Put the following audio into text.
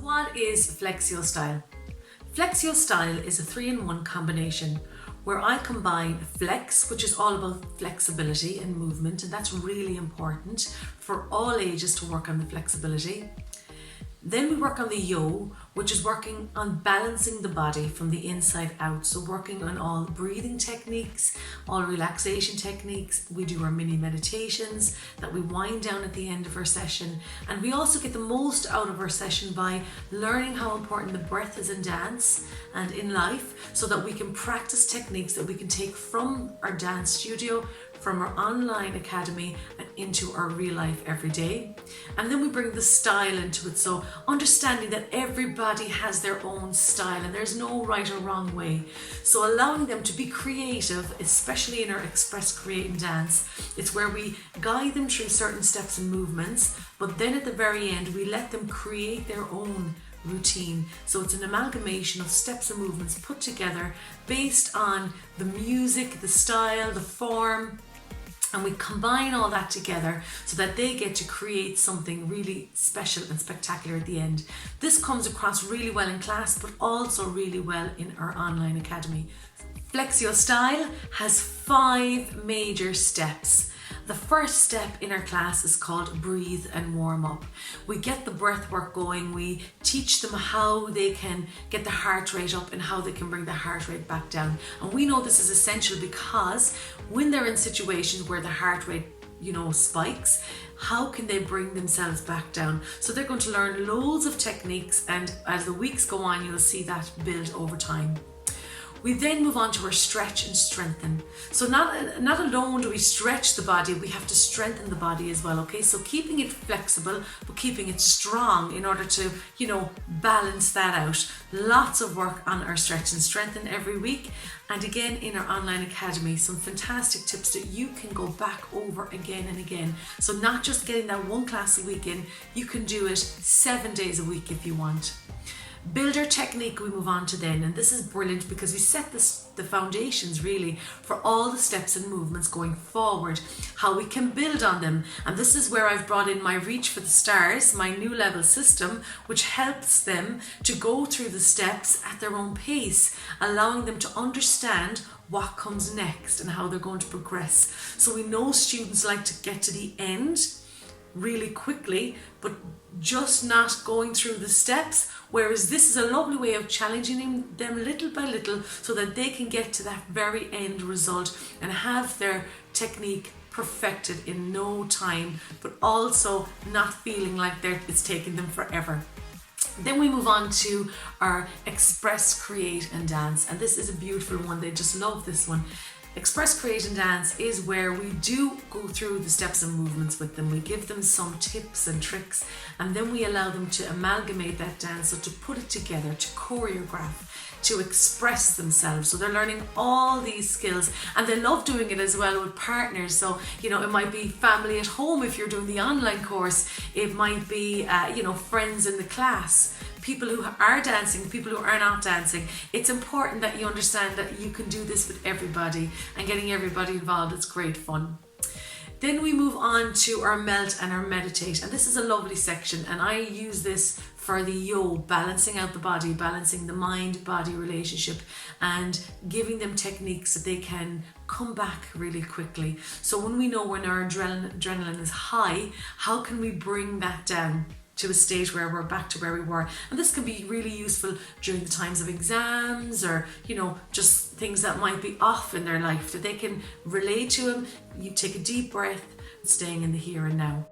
What is FlexYoStyle? FlexYoStyle is a 3-in-1 combination where I combine flex, which is all about flexibility and movement, and that's really important for all ages to work on the flexibility. Then we work on the yo, which is working on balancing the body from the inside out. So working on all breathing techniques, all relaxation techniques. We do our mini meditations that we wind down at the end of our session. And we also get the most out of our session by learning how important the breath is in dance and in life, so that we can practice techniques that we can take from our dance studio, from our online academy, and into our real life every day. And then we bring the style into it, so understanding that everybody has their own style and there's no right or wrong way. So allowing them to be creative, especially in our Express Create and Dance, it's where we guide them through certain steps and movements, but then at the very end we let them create their own routine. So it's an amalgamation of steps and movements put together based on the music, the style, the form, and we combine all that together so that they get to create something really special and spectacular at the end. This comes across really well in class, but also really well in our online academy. FlexYoStyle has 5 major steps. The first step in our class is called breathe and warm up. We get the breath work going, we teach them how they can get the heart rate up and how they can bring the heart rate back down. And we know this is essential because when they're in situations where the heart rate spikes, how can they bring themselves back down? So they're going to learn loads of techniques, and as the weeks go on, you'll see that build over time. We then move on to our stretch and strengthen. So not alone do we stretch the body, we have to strengthen the body as well, okay? So keeping it flexible, but keeping it strong in order to, balance that out. Lots of work on our stretch and strengthen every week. And again, in our online academy, some fantastic tips that you can go back over again and again. So not just getting that one class a week in, you can do it 7 days a week if you want. Builder technique we move on to then, and this is brilliant because we set the foundations really for all the steps and movements going forward, how we can build on them. And this is where I've brought in my Reach for the Stars, my new level system, which helps them to go through the steps at their own pace, allowing them to understand what comes next and how they're going to progress. So we know students like to get to the end really quickly, but just not going through the steps, whereas this is a lovely way of challenging them little by little so that they can get to that very end result and have their technique perfected in no time, but also not feeling like it's taking them forever. Then we move on to our Express Create and Dance, and this is a beautiful one. They just love this one. Express Create and Dance is where we do go through the steps and movements with them. We give them some tips and tricks, and then we allow them to amalgamate that dance, so to put it together, to choreograph, to express themselves. So they're learning all these skills, and they love doing it as well with partners. So it might be family at home if you're doing the online course. It might be friends in the class, people who are dancing, people who are not dancing. It's important that you understand that you can do this with everybody, and getting everybody involved is great fun. Then we move on to our melt and our meditate, and this is a lovely section, and I use this for the yo, balancing out the body, balancing the mind-body relationship, and giving them techniques that they can come back really quickly. So when we know when our adrenaline is high, how can we bring that down to a stage where we're back to where we were? And this can be really useful during the times of exams, or just things that might be off in their life that they can relate to them. You take a deep breath, staying in the here and now.